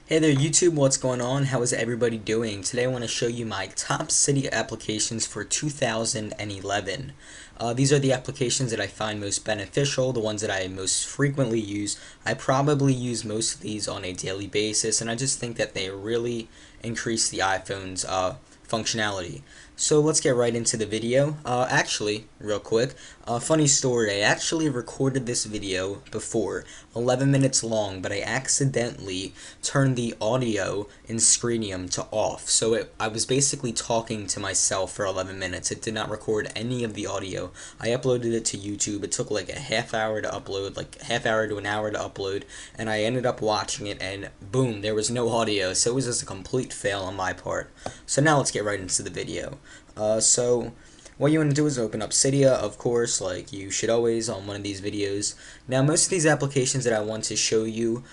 Hey there YouTube, what's going on? How is everybody doing? Today I want to show you my top Cydia applications for 2011. These are the applications that I find most beneficial, the ones that I most frequently use. I probably use most of these on a daily basis, and I just think that they really increase the iPhone's functionality. So let's get right into the video. Actually, real quick, funny story, I actually recorded this video before, 11 minutes long, but I accidentally turned the audio in Screenium to off. So I was basically talking to myself for 11 minutes. It did not record any of the audio. I uploaded it to YouTube. It took like a half hour to upload, like half hour to an hour to upload, and I ended up watching it and boom, there was no audio. So it was just a complete fail on my part. So now let's get right into the video. So what you want to do is open up Cydia, of course, like you should always on one of these videos. Now, most of these applications that I want to show you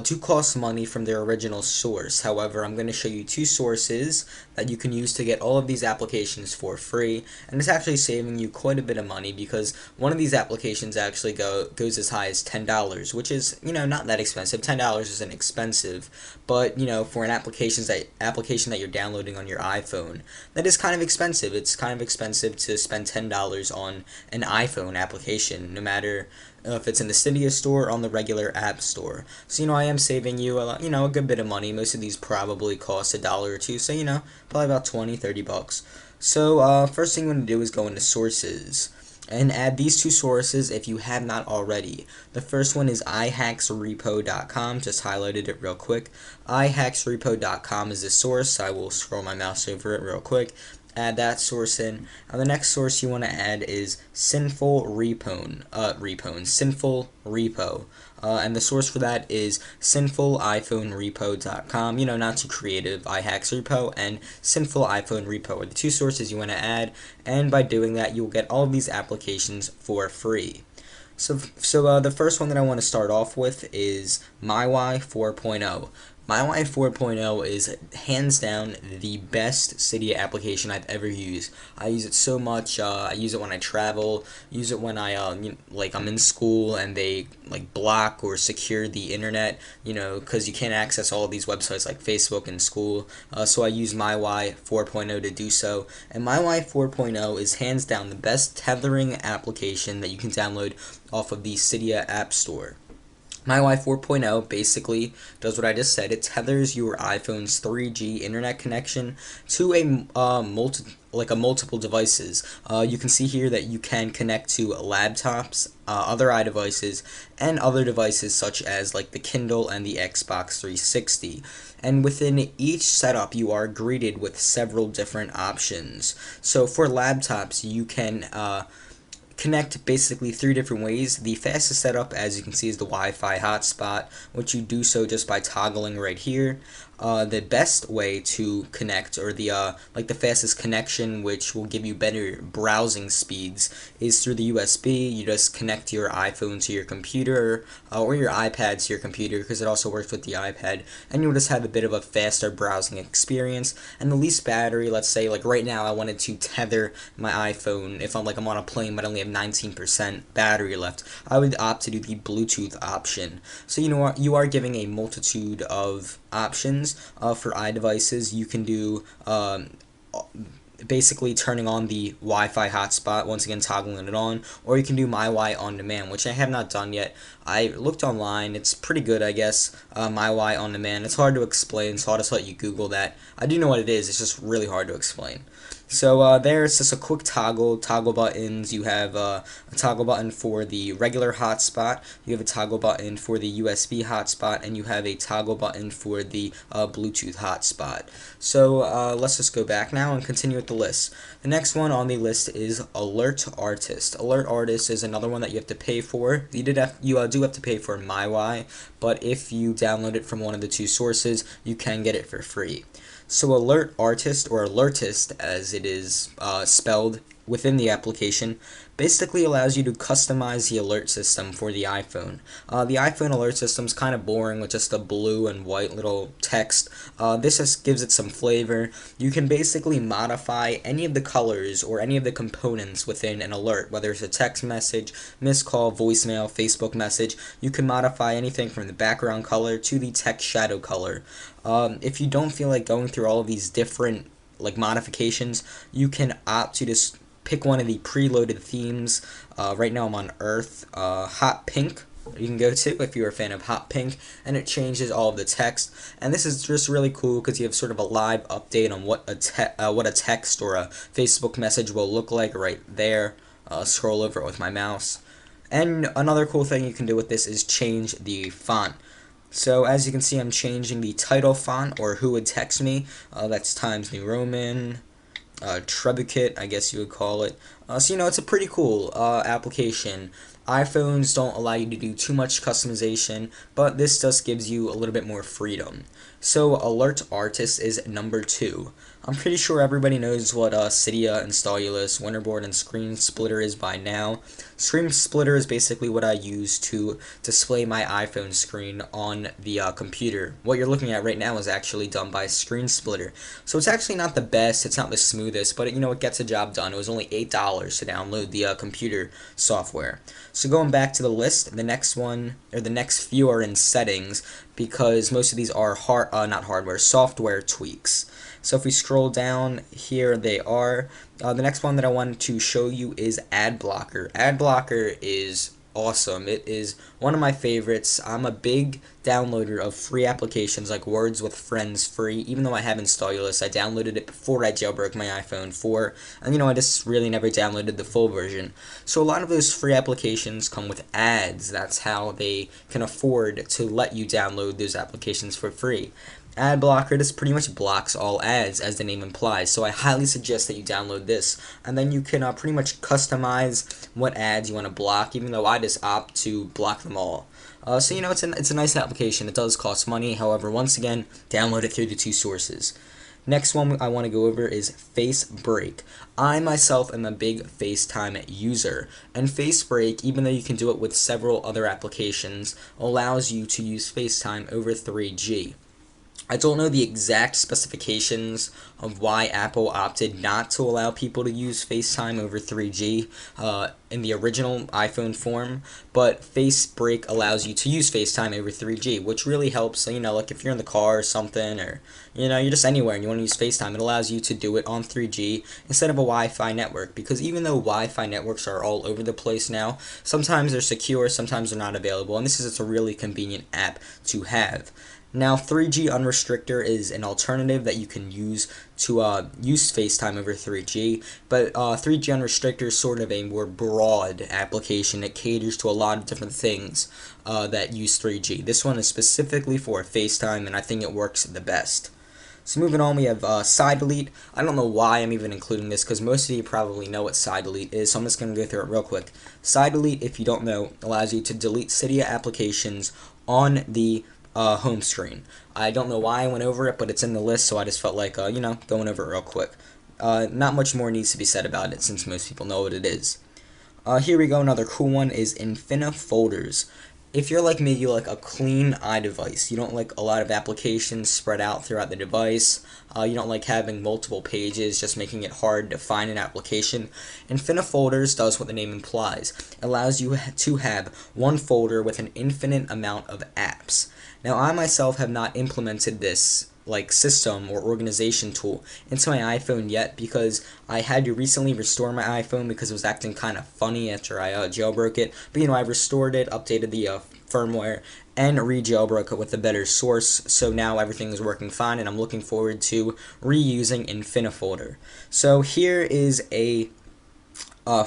do cost money from their original source. However, I'm going to show you two sources that you can use to get all of these applications for free, and it's actually saving you quite a bit of money because one of these applications actually goes as high as $10, which is, not that expensive. $10 isn't expensive, but for an application that you're downloading on your iPhone, that is kind of expensive. It's kind of expensive to spend $10 on an iPhone application, no matter if it's in the Cydia store or on the regular app store. So I am saving you a good bit of money. Most of these probably cost $1 or $2, so probably about 20-30 bucks. So first thing you want to do is go into sources and add these two sources if you have not already. The first one is ihacksrepo.com. Just highlighted it real quick. ihacksrepo.com is the source. I will scroll my mouse over it real quick. Add that source in. And the next source you want to add is Sinful Repo. And the source for that is sinfuliPhoneRepo.com. Not too creative. iHacksRepo and Sinful iPhone Repo are the two sources you want to add, and by doing that, you'll get all of these applications for free. So the first one that I want to start off with is MyY 4.0. MyY 4.0 is hands down the best Cydia application I've ever used. I use it so much. I use it when I travel. Use it when I'm in school and they block or secure the internet. Because you can't access all of these websites like Facebook in school. So I use MyY 4.0 to do so. And MyY 4.0 is hands down the best tethering application that you can download off of the Cydia App Store. MyY 4.0 basically does what I just said. It tethers your iPhone's 3G internet connection to a multiple devices. You can see here that you can connect to laptops, other iDevices, and other devices such as the Kindle and the Xbox 360. And within each setup, you are greeted with several different options. So for laptops, you can connect basically three different ways. The fastest setup, as you can see, is the Wi-Fi hotspot, which you do so just by toggling right here. The best way to connect, or the fastest connection, which will give you better browsing speeds, is through the USB. You just connect your iPhone to your computer, or your iPad to your computer, because it also works with the iPad, and you'll just have a bit of a faster browsing experience. And the least battery, let's say right now I wanted to tether my iPhone if I'm on a plane but I only have 19% battery left, I would opt to do the Bluetooth option. So you are giving a multitude of options for iDevices. You can do basically turning on the Wi-Fi hotspot, once again toggling it on, or you can do MyY on demand, which I have not done yet. I looked online. It's pretty good, I guess. MyY on demand. It's hard to explain, so I'll just let you Google that. I do know what it is. It's just really hard to explain. So there, it's just a quick toggle buttons. You have a toggle button for the regular hotspot, you have a toggle button for the USB hotspot, and you have a toggle button for the Bluetooth hotspot. So let's just go back now and continue with the list. The next one on the list is Alert Artist. Alert Artist is another one that you have to pay for. You do have to pay for MyY, but if you download it from one of the two sources, you can get it for free. So Alert Artist, or Alertist as it it is spelled within the application, basically allows you to customize the alert system for the iPhone. The iPhone alert system is kind of boring with just a blue and white little text. This just gives it some flavor. You can basically modify any of the colors or any of the components within an alert, whether it's a text message, missed call, voicemail, Facebook message. You can modify anything from the background color to the text shadow color. If you don't feel like going through all of these different modifications, you can opt to just pick one of the preloaded themes. Right now I'm on Earth. Hot Pink you can go to if you're a fan of Hot Pink, and it changes all of the text. And this is just really cool because you have sort of a live update on what a text or a Facebook message will look like right there. Scroll over it with my mouse. And another cool thing you can do with this is change the font. So as you can see, I'm changing the title font, or who would text me. That's Times New Roman. Trebuchet, I guess you would call it. So it's a pretty cool application. iPhones don't allow you to do too much customization, but this just gives you a little bit more freedom. So Alert Artist is number 2. I'm pretty sure everybody knows what Cydia and Stylus, Winterboard, and Screen Splitter is by now. Screen Splitter is basically what I use to display my iPhone screen on the computer. What you're looking at right now is actually done by Screen Splitter. So it's actually not the best, it's not the smoothest, but it gets a job done. It was only $8 to download the computer software. So going back to the list, the next one, or the next few are in settings, because most of these are software tweaks. So if we scroll down, here they are. The next one that I wanted to show you is Ad Blocker. Ad Blocker is awesome. It is one of my favorites. I'm a big downloader of free applications like Words with Friends free. Even though I have Stylus, I downloaded it before I jailbroke my iPhone 4, and I just really never downloaded the full version. So a lot of those free applications come with ads. That's how they can afford to let you download those applications for free. Ad Blocker just pretty much blocks all ads, as the name implies, so I highly suggest that you download this, and then you can pretty much customize what ads you want to block, even though I just opt to block them all. So it's a nice application. It does cost money, however, once again, download it through the 2 sources. Next one I want to go over is FaceBreak. I myself am a big FaceTime user, and FaceBreak, even though you can do it with several other applications, allows you to use FaceTime over 3G. I don't know the exact specifications of why Apple opted not to allow people to use FaceTime over 3G in the original iPhone form, but FaceBreak allows you to use FaceTime over 3G, which really helps, like if you're in the car or something, or you're just anywhere and you want to use FaceTime, it allows you to do it on 3G instead of a Wi-Fi network, because even though Wi-Fi networks are all over the place now, sometimes they're secure, sometimes they're not available, and it's a really convenient app to have. Now, 3G Unrestrictor is an alternative that you can use to use FaceTime over 3G, but 3G Unrestrictor is sort of a more broad application. It caters to a lot of different things that use 3G. This one is specifically for FaceTime, and I think it works the best. So moving on, we have Side Delete. I don't know why I'm even including this, because most of you probably know what Side Delete is, so I'm just going to go through it real quick. Side Delete, if you don't know, allows you to delete Cydia applications on the home screen. I don't know why I went over it, but it's in the list, so I just felt like, going over it real quick. Not much more needs to be said about it, since most people know what it is. Here we go, another cool one is Infinifolders. If you're like me, you like a clean iDevice. You don't like a lot of applications spread out throughout the device. You don't like having multiple pages, just making it hard to find an application. Infinifolders does what the name implies. It allows you to have one folder with an infinite amount of apps. Now, I myself have not implemented this system or organization tool into my iPhone yet, because I had to recently restore my iPhone because it was acting kind of funny after I jailbroke it. But I restored it, updated the firmware, and re-jailbroke it with a better source, so now everything is working fine, and I'm looking forward to reusing Infinifolder. So here is a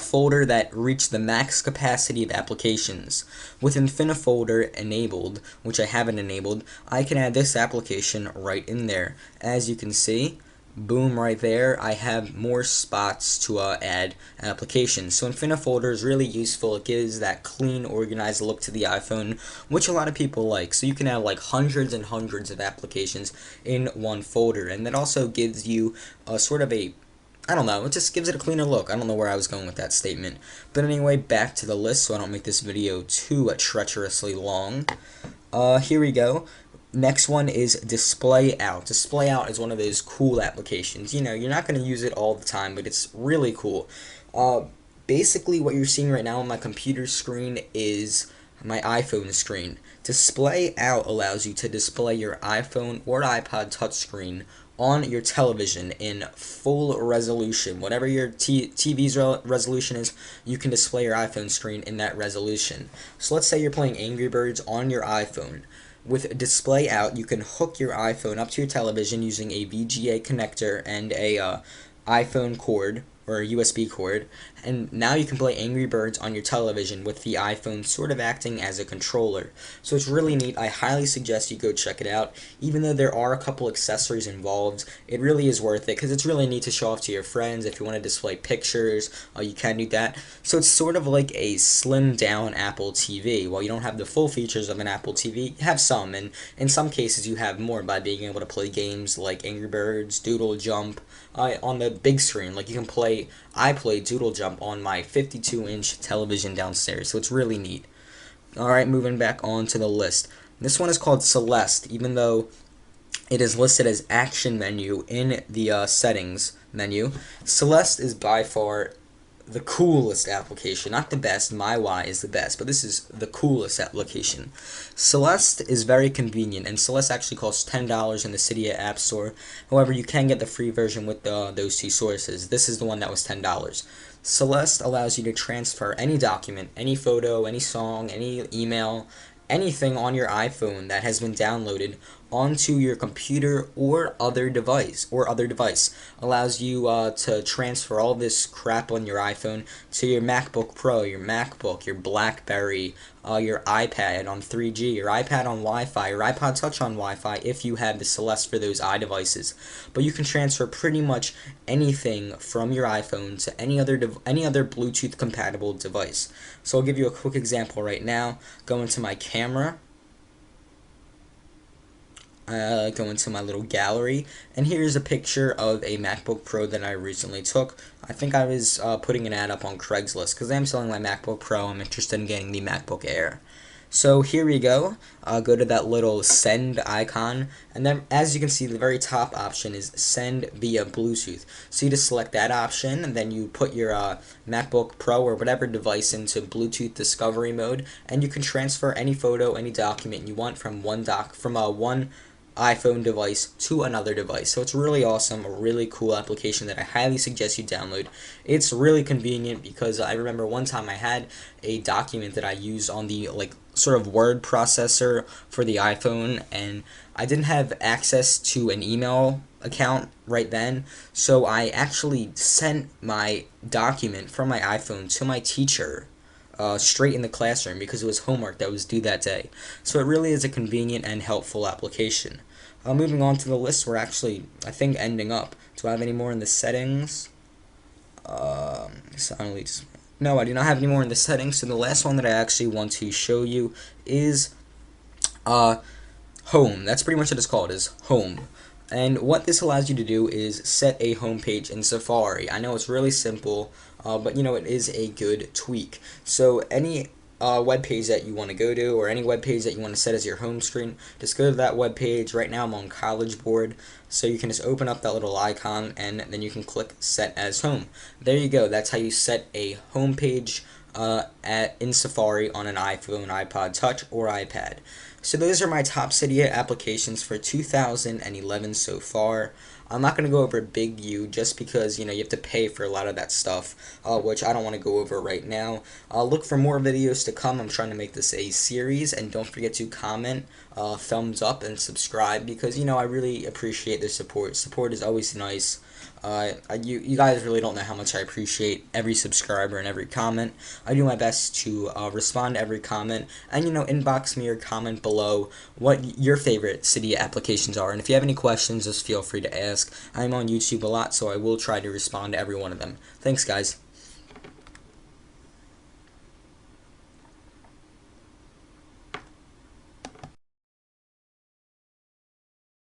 folder that reached the max capacity of applications. With Infinifolder enabled, which I haven't enabled, I can add this application right in there. As you can see, boom, right there, I have more spots to add applications. So Infinifolder is really useful. It gives that clean, organized look to the iPhone, which a lot of people like. So you can have hundreds and hundreds of applications in one folder, and that also gives you sort of a I don't know, it just gives it a cleaner look. I don't know where I was going with that statement. But anyway, back to the list so I don't make this video too treacherously long. Here we go. Next one is Display Out. Display Out is one of those cool applications. You know, you're not going to use it all the time, but it's really cool. Basically, what you're seeing right now on my computer screen is my iPhone screen. Display Out allows you to display your iPhone or iPod touchscreen on your television in full resolution. Whatever your TV's resolution is, you can display your iPhone screen in that resolution. So let's say you're playing Angry Birds on your iPhone. With Display Out, you can hook your iPhone up to your television using a VGA connector and a iPhone cord or a USB cord, and now you can play Angry Birds on your television with the iPhone sort of acting as a controller. So it's really neat. I highly suggest you go check it out. Even though there are a couple accessories involved, it really is worth it because it's really neat to show off to your friends. If you want to display pictures, you can do that. So it's sort of like a slimmed down Apple TV. While you don't have the full features of an Apple TV, you have some, and in some cases you have more by being able to play games like Angry Birds, Doodle Jump, on the big screen. Like you can play, I play Doodle Jump on my 52-inch television downstairs, so it's really neat. Alright, moving back on to the list. This one is called Celeste, even though it is listed as Action Menu in the settings menu. Celeste is by far the coolest application. Not the best, my Y is the best, but this is the coolest application. Celeste is very convenient, and Celeste actually costs $10 in the Cydia App Store. However, you can get the free version with those two sources. This is the one that was $10. Celeste allows you to transfer any document, any photo, any song, any email, anything on your iPhone that has been downloaded onto your computer or other device. Allows you to transfer all this crap on your iPhone to your MacBook Pro, your MacBook, your BlackBerry, your iPad on 3G, your iPad on Wi-Fi, your iPod Touch on Wi-Fi if you have the Celeste for those iDevices. But you can transfer pretty much anything from your iPhone to any other Bluetooth compatible device. So I'll give you a quick example right now. Go into my camera. Go into my little gallery, and here's a picture of a MacBook Pro that I recently took. I think I was putting an ad up on Craigslist because I'm selling my MacBook Pro. I'm interested in getting the MacBook Air. So here we go. Go to that little send icon, and then as you can see, the very top option is send via Bluetooth. So you just select that option, and then you put your MacBook Pro or whatever device into Bluetooth discovery mode, and you can transfer any photo, any document you want from one iPhone device to another device. So it's really awesome, a really cool application that I highly suggest you download. It's really convenient because I remember one time I had a document that I used on the sort of word processor for the iPhone, and I didn't have access to an email account right then, so I actually sent my document from my iPhone to my teacher straight in the classroom because it was homework that was due that day. So it really is a convenient and helpful application. Moving on to the list, we're actually, I think, ending up. Do I have any more in the settings? No, I do not have any more in the settings. So the last one that I actually want to show you is Home. That's pretty much what it's called, is Home. And what this allows you to do is set a home page in Safari. I know it's really simple, but you know, it is a good tweak. So any web page that you want to go to, or any web page that you want to set as your home screen, just go to that web page. Right now I'm on College Board, so you can just open up that little icon and then you can click set as home. There you go. That's how you set a home page in Safari on an iPhone, iPod Touch, or iPad. So those are my top Cydia applications for 2011 so far. I'm not going to go over Big U just because, you know, you have to pay for a lot of that stuff, which I don't want to go over right now. Look for more videos to come. I'm trying to make this a series, and don't forget to comment, thumbs up, and subscribe because, you know, I really appreciate the support. Support is always nice. You guys really don't know how much I appreciate every subscriber and every comment. I do my best to respond to every comment, and you know, inbox me or comment below what your favorite Cydia applications are. And if you have any questions, just feel free to ask. I'm on YouTube a lot, so I will try to respond to every one of them. Thanks, guys.